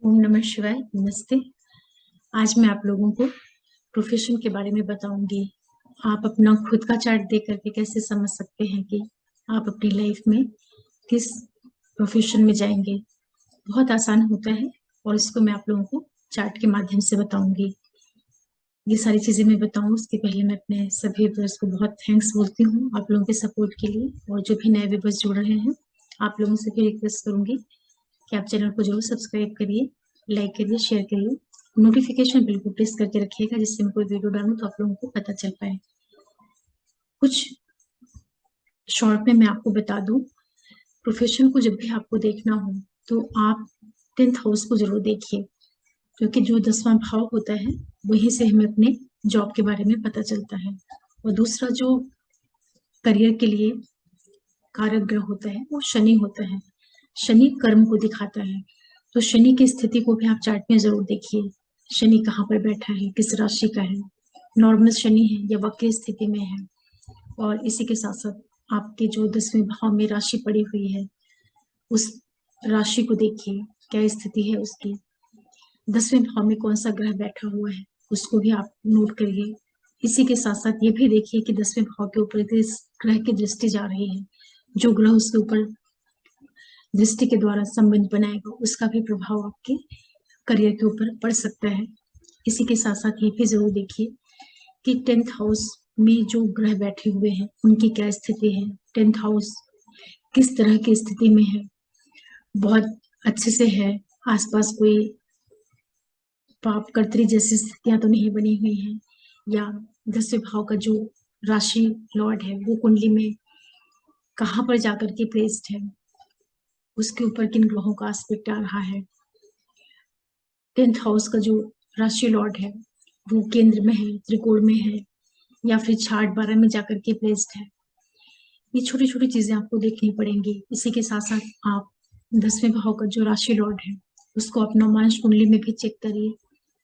ओम नमः शिवाय। नमस्ते। आज मैं आप लोगों को प्रोफेशन के बारे में बताऊंगी। आप अपना खुद का चार्ट देख करके कैसे समझ सकते हैं कि आप अपनी लाइफ में किस प्रोफेशन में जाएंगे। बहुत आसान होता है और इसको मैं आप लोगों को चार्ट के माध्यम से बताऊंगी। ये सारी चीजें मैं बताऊं उसके पहले मैं अपने सभी व्यूअर्स को बहुत थैंक्स बोलती हूँ आप लोगों के सपोर्ट के लिए। और जो भी नए व्यूअर्स जुड़ रहे हैं, आप लोगों से भी रिक्वेस्ट करूंगी कि आप चैनल को जरूर सब्सक्राइब करिए, लाइक करिए, शेयर करिए, नोटिफिकेशन बिल को प्रेस करके रखिएगा जिससे मैं कोई वीडियो डालूं तो आप लोगों को पता चल पाए। कुछ शॉर्ट में मैं आपको बता दूं, प्रोफेशन को जब भी आपको देखना हो तो आप 10th हाउस को जरूर देखिए, क्योंकि जो 10वां भाव होता है वहीं से हमें अपने जॉब के बारे में पता चलता है। और दूसरा जो करियर के लिए कारक ग्रह होता है वो शनि होता है। शनि कर्म को दिखाता है, तो शनि की स्थिति को भी आप चार्ट में जरूर देखिए। शनि कहाँ पर बैठा है, किस राशि का है, नॉर्मल शनि है या वक्र स्थिति में है। और इसी के साथ साथ आपके जो 10वें भाव में राशि पड़ी हुई है उस राशि को देखिए, क्या स्थिति है उसकी। 10वें भाव में कौन सा ग्रह बैठा हुआ है उसको भी आप नोट करिए। इसी के साथ साथ ये भी देखिए कि 10वें भाव के ऊपर किस ग्रह की दृष्टि जा रही है। जो ग्रह उसके ऊपर दृष्टि के द्वारा संबंध बनाएगा उसका भी प्रभाव आपके करियर के ऊपर पड़ सकता है। इसी के साथ साथ ये भी जरूर देखिए कि 10th हाउस में जो ग्रह बैठे हुए हैं उनकी क्या स्थिति है। 10th हाउस किस तरह की स्थिति में है, बहुत अच्छे से है, आसपास कोई पाप कर्तरी जैसी स्थितियां तो नहीं बनी हुई हैं, या 10वें भाव का जो राशि लॉर्ड है वो कुंडली में कहाँ पर जाकर के प्लेस्ड है, उसके ऊपर किन ग्रहों का एस्पेक्ट आ रहा है। 10th हाउस का जो राशि लॉर्ड है वो केंद्र में है, त्रिकोण में है, या फिर छाट 12 में जाकर के प्लेस्ड है। ये छोटी छोटी चीजें आपको देखनी पड़ेंगी। इसी के साथ साथ आप 10वें भाव का जो राशि लॉर्ड है उसको आप नवमांश कुंडली में भी चेक करिए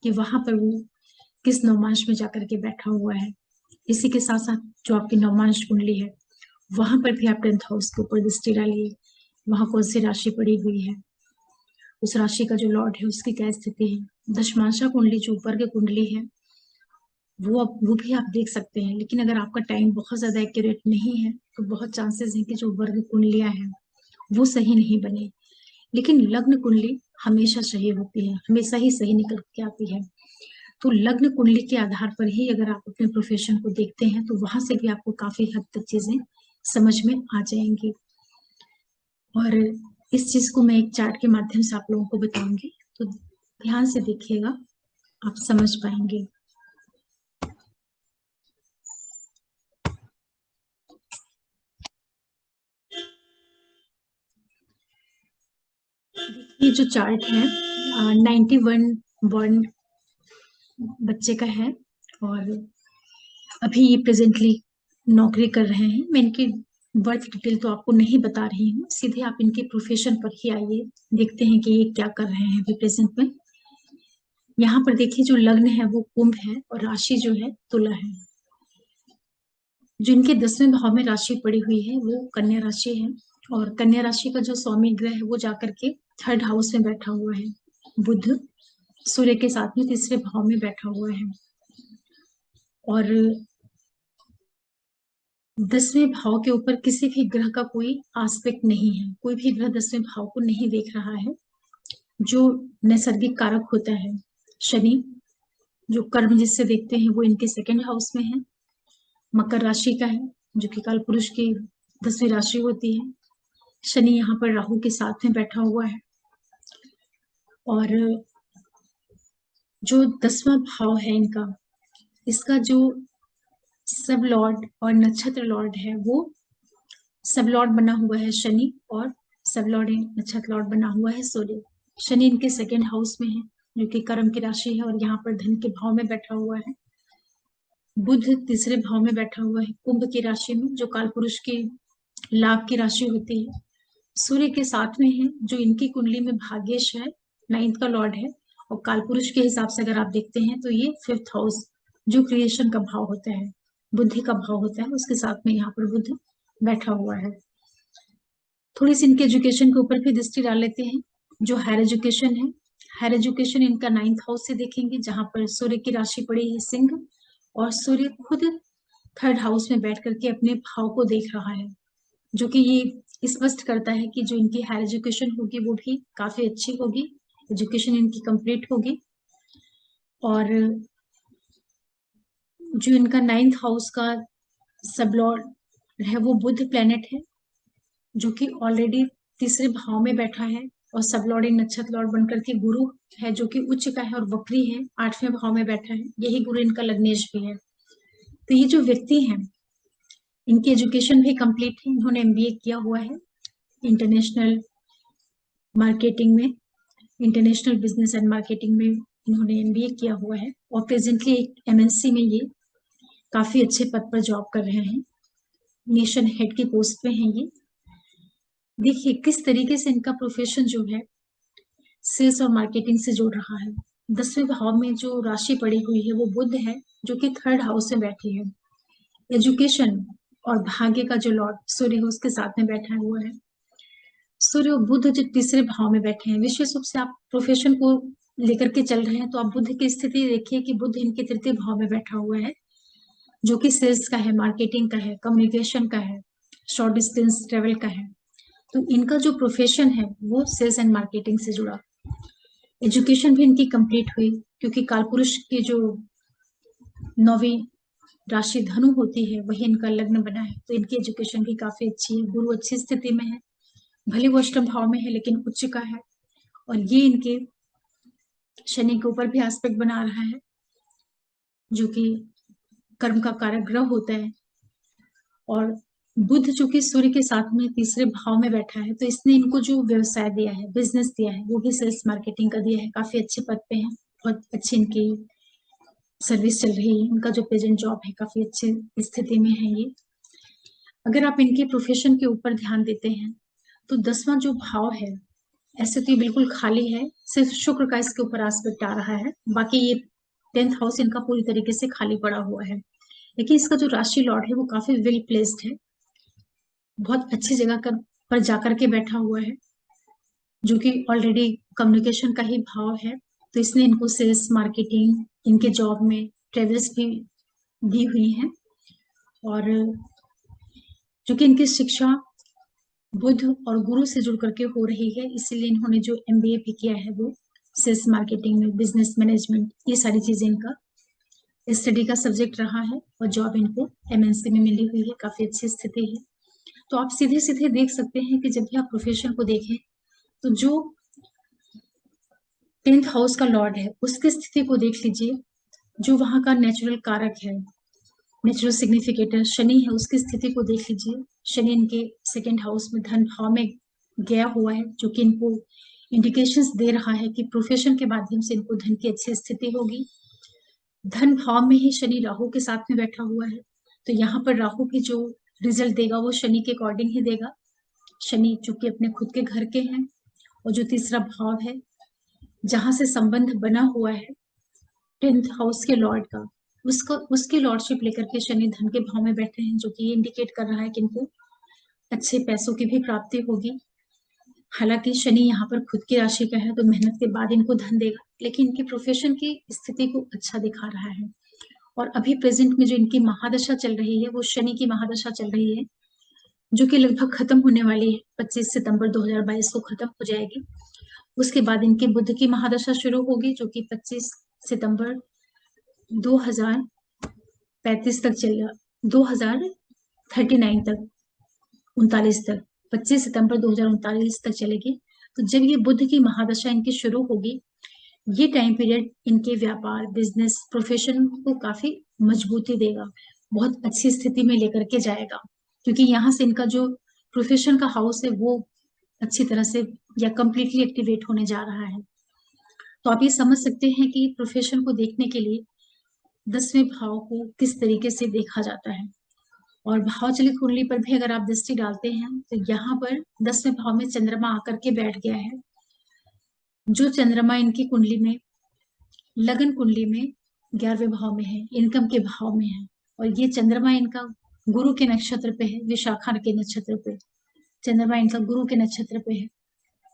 कि वहां पर वो किस नवमांश में जाकर के बैठा हुआ है। इसी के साथ साथ जो आपकी नवमांश कुंडली है वहां पर भी आप 10th हाउस के ऊपर दृष्टि डालिए, वहां कौन सी राशि पड़ी हुई है, उस राशि का जो लॉर्ड है उसकी क्या स्थिति है। दशमांशा कुंडली जो वर्ग कुंडली है वो भी आप देख सकते हैं, लेकिन अगर आपका टाइम बहुत ज्यादा एक्यूरेट नहीं है तो बहुत चांसेस है कि जो वर्ग कुंडलियां हैं वो सही नहीं बने। लेकिन लग्न कुंडली हमेशा सही होती है, हमेशा ही सही निकल के आती है। तो लग्न कुंडली के आधार पर ही अगर आप अपने प्रोफेशन को देखते हैं तो वहां से भी आपको काफी हद तक चीजें समझ में आ जाएंगी। और इस चीज को मैं एक चार्ट के माध्यम से आप लोगों को बताऊंगी, तो ध्यान से देखिएगा, आप समझ पाएंगे। ये जो चार्ट है 91 बॉर्न बच्चे का है, और अभी ये प्रेजेंटली नौकरी कर रहे हैं। मैं इनकी बर्थ डिटेल तो आपको नहीं बता रही हूँ, सीधे आप इनके प्रोफेशन पर ही आइए, देखते हैं कि ये क्या कर रहे हैं अभी प्रेजेंट में। यहाँ पर देखिए जो लग्न है वो कुंभ है और राशि जो है तुला है। जो इनके 10वें भाव में राशि पड़ी हुई है वो कन्या राशि है, और कन्या राशि का जो स्वामी ग्रह है वो जाकर के 3rd हाउस में बैठा हुआ है। बुध सूर्य के साथ में तीसरे भाव में बैठा हुआ है। और 10वें भाव के ऊपर किसी भी ग्रह का कोई आस्पेक्ट नहीं है, कोई भी ग्रह 10वें भाव को नहीं देख रहा है। जो नैसर्गिक कारक होता है शनि, जो कर्म जिससे देखते हैं वो इनके 2nd हाउस में है, मकर राशि का है जो कि काल पुरुष की 10वीं राशि होती है। शनि यहाँ पर राहु के साथ में बैठा हुआ है। और जो 10वां भाव है इनका, इसका जो सब लॉर्ड और नक्षत्र लॉर्ड है वो सब लॉर्ड बना हुआ है शनि, और सब लॉर्ड नक्षत्र लॉर्ड बना हुआ है सूर्य। शनि इनके 2nd हाउस में है जो कि कर्म की राशि है, और यहाँ पर धन के भाव में बैठा हुआ है। बुध तीसरे भाव में बैठा हुआ है कुंभ की राशि में, जो काल पुरुष की लाभ की राशि होती है। सूर्य के साथ में है जो इनकी कुंडली में भाग्येश है, 9th का लॉर्ड है। और कालपुरुष के हिसाब से अगर आप देखते हैं तो ये 5th हाउस जो क्रिएशन का भाव होता है, बुद्धि का भाव होता है, उसके साथ में यहाँ पर बुध बैठा हुआ है। थोड़ी सी इनके एजुकेशन के ऊपर भी दृष्टि डाल लेते हैं। जो हायर एजुकेशन है, हायर एजुकेशन इनका 9th हाउस से देखेंगे, जहां पर सूर्य की राशि पड़ी है सिंह, और सूर्य खुद 3rd हाउस में बैठ करके अपने भाव को देख रहा है, जो कि ये स्पष्ट करता है कि जो इनकी हायर एजुकेशन होगी वो भी काफी अच्छी होगी, एजुकेशन इनकी कंप्लीट होगी। और जो इनका 9th हाउस का सब लॉर्ड है वो बुध प्लेनेट है, जो कि ऑलरेडी तीसरे भाव में बैठा है, और सब लॉर्ड इन नक्षत्र लॉर्ड बनकर के गुरु है, जो कि उच्च का है और वक्री है, 8वें भाव में बैठा है। यही गुरु इनका लग्नेश भी है। तो ये जो व्यक्ति हैं, इनकी एजुकेशन भी कंप्लीट है, इन्होंने एमबीए किया हुआ है इंटरनेशनल मार्केटिंग में, इंटरनेशनल बिजनेस एंड मार्केटिंग में इन्होंने एमबीए किया हुआ है, और प्रेजेंटली एक एमएनसी में ये काफी अच्छे पद पर जॉब कर रहे हैं, नेशन हेड की पोस्ट पे हैं ये। देखिए किस तरीके से इनका प्रोफेशन जो है सेल्स और मार्केटिंग से जुड़ रहा है। 10वें भाव में जो राशि पड़ी हुई है वो बुध है, जो कि 3rd हाउस में बैठी है। एजुकेशन और भाग्य का जो लॉर्ड सूर्य है उसके साथ में बैठा हुआ है। सूर्य और बुध जो तीसरे भाव में बैठे हैं, विशेष रूप से आप प्रोफेशन को लेकर के चल रहे हैं तो आप बुध की स्थिति देखिए कि बुध इनके 3य भाव में बैठा हुआ है, जो कि सेल्स का है, मार्केटिंग का है, कम्युनिकेशन का है, शॉर्ट डिस्टेंस ट्रेवल का है। तो इनका जो प्रोफेशन है वो सेल्स एंड मार्केटिंग से जुड़ा। एजुकेशन भी इनकी कंप्लीट हुई, क्योंकि कालपुरुष की जो 9वीं राशि धनु होती है वही इनका लग्न बना है, तो इनकी एजुकेशन भी काफी अच्छी है। गुरु अच्छी स्थिति में है, भले वो अष्टम भाव में है लेकिन उच्च का है, और ये इनके शनि के ऊपर भी एस्पेक्ट बना रहा है, जो कि कर्म का कारक ग्रह होता है। और बुध जो कि सूर्य के साथ में तीसरे भाव में बैठा है, तो इसने इनको जो व्यवसाय दिया है, बिजनेस दिया है, वो भी सेल्स मार्केटिंग का दिया है। काफी अच्छे पद पे हैं, बहुत अच्छी इनकी सर्विस चल रही है, इनका जो प्रेजेंट जॉब है काफी अच्छी स्थिति में है ये। अगर आप इनके प्रोफेशन के ऊपर ध्यान देते हैं तो 10वां जो भाव है, ऐसे तो ये बिल्कुल खाली है, सिर्फ शुक्र का इसके ऊपर एस्पेक्ट आ रहा है, बाकी ये 10th हाउस इनका पूरी तरीके से खाली पड़ा हुआ है। लेकिन इसका जो राशि लॉर्ड है वो काफी वेल प्लेस्ड है, बहुत अच्छी जगह पर जाकर के बैठा हुआ है, जो कि ऑलरेडी कम्युनिकेशन का ही भाव है। तो इसने इनको सेल्स मार्केटिंग, इनके जॉब में ट्रेवल्स भी दी हुई हैं, और जो कि इनकी शिक्षा बुध और गुरु से जुड़ करके हो रही है, इसीलिए इन्होंने जो एमबीए भी किया है वो सेल्स मार्केटिंग में, बिजनेस मैनेजमेंट, ये सारी चीजें इनका स्टडी का सब्जेक्ट रहा है, और जॉब इनको एमएनसी में मिली हुई है, काफी अच्छी स्थिति है। तो आप सीधे सीधे देख सकते हैं कि जब भी आप प्रोफेशन को देखें तो जो 10th हाउस का लॉर्ड है उसकी स्थिति को देख लीजिए, जो वहां का नेचुरल कारक है, नेचुरल सिग्निफिकेटर शनि है, उसकी स्थिति को देख लीजिए। शनि इनके 2nd हाउस में धन भाव में गया हुआ है, जो कि इनको इंडिकेशंस दे रहा है कि प्रोफेशन के माध्यम से इनको धन की अच्छी स्थिति होगी। धन भाव में ही शनि राहु के साथ में बैठा हुआ है, तो यहाँ पर राहु भी जो रिजल्ट देगा वो शनि के अकॉर्डिंग ही देगा। शनि चूंकि अपने खुद के घर के हैं, और जो तीसरा भाव है जहां से संबंध बना हुआ है 10th हाउस के लॉर्ड का, उसको उसकी लॉर्डशिप लेकर के शनि धन के भाव में बैठे हैं, जो कि ये इंडिकेट कर रहा है कि इनको अच्छे पैसों की भी प्राप्ति होगी। हालांकि शनि यहाँ पर खुद की राशि का है तो मेहनत के बाद इनको धन देगा, लेकिन इनकी प्रोफेशन की स्थिति को अच्छा दिखा रहा है। और अभी प्रेजेंट में जो इनकी महादशा चल रही है वो शनि की महादशा चल रही है, जो कि लगभग खत्म होने वाली है, 25 सितंबर 2022 को खत्म हो जाएगी। उसके बाद इनके बुध की महादशा शुरू होगी, जो कि 25 सितंबर 2035 तक चलेगा, 2039 तक, 39 तक, 25 सितंबर 2039 तक चलेगी। तो जब ये बुध की महादशा इनकी शुरू होगी, ये टाइम पीरियड इनके व्यापार, बिजनेस, प्रोफेशन को काफी मजबूती देगा, बहुत अच्छी स्थिति में लेकर के जाएगा, क्योंकि यहाँ से इनका जो प्रोफेशन का हाउस है वो अच्छी तरह से या कंप्लीटली एक्टिवेट होने जा रहा है। तो आप ये समझ सकते हैं कि प्रोफेशन को देखने के लिए 10वें भाव को किस तरीके से देखा जाता है। और भाव चलित कुंडली पर भी अगर आप दृष्टि डालते हैं तो यहाँ पर 10वें भाव में चंद्रमा आकर के बैठ गया है। जो चंद्रमा इनकी कुंडली में, लगन कुंडली में 11वें भाव में है, इनकम के भाव में है, और ये चंद्रमा इनका गुरु के नक्षत्र पे है, विशाखा के नक्षत्र पे चंद्रमा इनका गुरु के नक्षत्र पे है,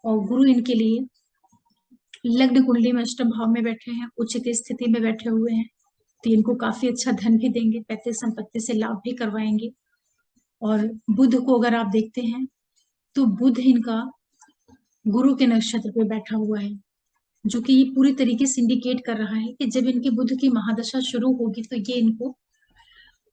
और गुरु इनके लिए लग्न कुंडली में अष्टम भाव में बैठे हैं, उचित स्थिति में बैठे हुए हैं, तो इनको काफी अच्छा धन भी देंगे, पैतृक संपत्ति से लाभ भी करवाएंगे। और बुध को अगर आप देखते हैं तो बुध इनका गुरु के नक्षत्र पे बैठा हुआ है, जो कि ये पूरी तरीके से इंडिकेट कर रहा है कि जब इनके बुध की महादशा शुरू होगी तो ये इनको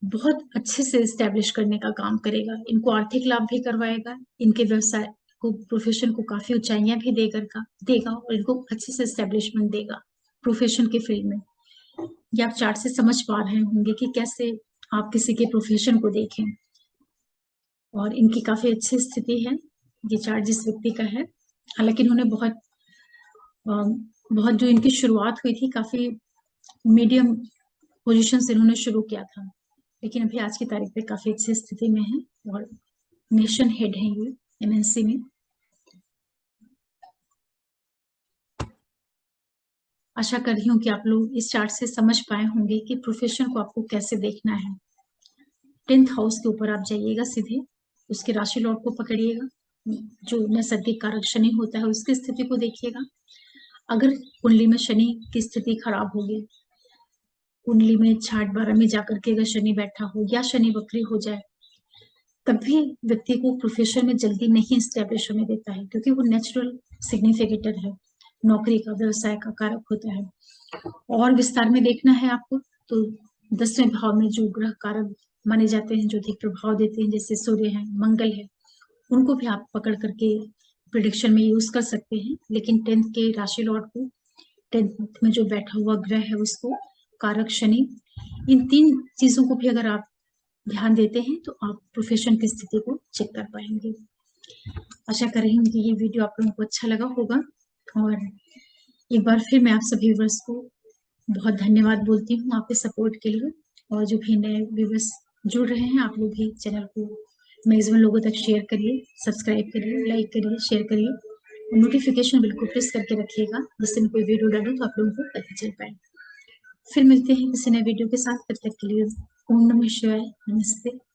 बहुत अच्छे से स्टैब्लिश करने का काम करेगा, इनको आर्थिक लाभ भी करवाएगा, इनके व्यवसाय को, प्रोफेशन को काफी ऊंचाइयां भी देगा और इनको अच्छे से स्टैब्लिशमेंट देगा प्रोफेशन के फील्ड में। ये आप चार्ट से समझ पा रहे होंगे कि कैसे आप किसी के प्रोफेशन को देखें। और इनकी काफी अच्छी स्थिति है, ये चार्ट जिस व्यक्ति का है। हालांकि इन्होंने बहुत जो इनकी शुरुआत हुई थी काफी मीडियम पोजीशन से इन्होंने शुरू किया था, लेकिन अभी आज की तारीख पे काफी अच्छी स्थिति में है और नेशन हेड है ये एमएनसी में। आशा कर रही हूँ कि आप लोग इस चार्ट से समझ पाए होंगे कि प्रोफेशन को आपको कैसे देखना है। 10th हाउस के ऊपर आप जाइएगा, सीधे उसके राशि लॉर्ड को पकड़िएगा, जो नैसर्गिक कारक शनि होता है उसकी स्थिति को देखिएगा। अगर कुंडली में शनि की स्थिति खराब होगी, कुंडली में 6-12 में जाकर के अगर शनि बैठा हो या शनि वक्री हो जाए, तब भी व्यक्ति को प्रोफेशन में जल्दी नहीं स्टैब्लिश होने देता है, क्योंकि वो नेचुरल सिग्निफिकेटर है, नौकरी का, व्यवसाय का कारक होता है। और विस्तार में देखना है आपको तो 10वें भाव में जो ग्रह कारक माने जाते हैं, जो अधिक प्रभाव देते हैं, जैसे सूर्य है, मंगल है, उनको भी आप पकड़ करके प्रिडिक्शन में यूज कर सकते हैं। लेकिन 10th के राशि लॉर्ड को, 10th में जो बैठा हुआ ग्रह है उसको, कारक शनि, इन 3 चीजों को भी अगर आप ध्यान देते हैं तो आप प्रोफेशन की स्थिति को चेक कर पाएंगे। आशा कर रही हूँ कि ये वीडियो आप लोगों को अच्छा लगा होगा। और एक बार फिर मैं आप सभी व्यूअर्स को बहुत धन्यवाद बोलती हूँ आपके सपोर्ट के लिए। और जो भी नए व्यूअर्स जुड़ रहे हैं, आप लोग भी चैनल को मैक्सिमम लोगों तक शेयर करिए, सब्सक्राइब करिए, लाइक करिए, शेयर करिए और नोटिफिकेशन बिल्कुल प्रेस करके रखिएगा, जिससे मैं कोई वीडियो डालूं तो आप लोगों को पता चल पाए। फिर मिलते हैं किसी नए वीडियो के साथ, तब तक के लिए ओम नमः शिवाय, नमस्ते।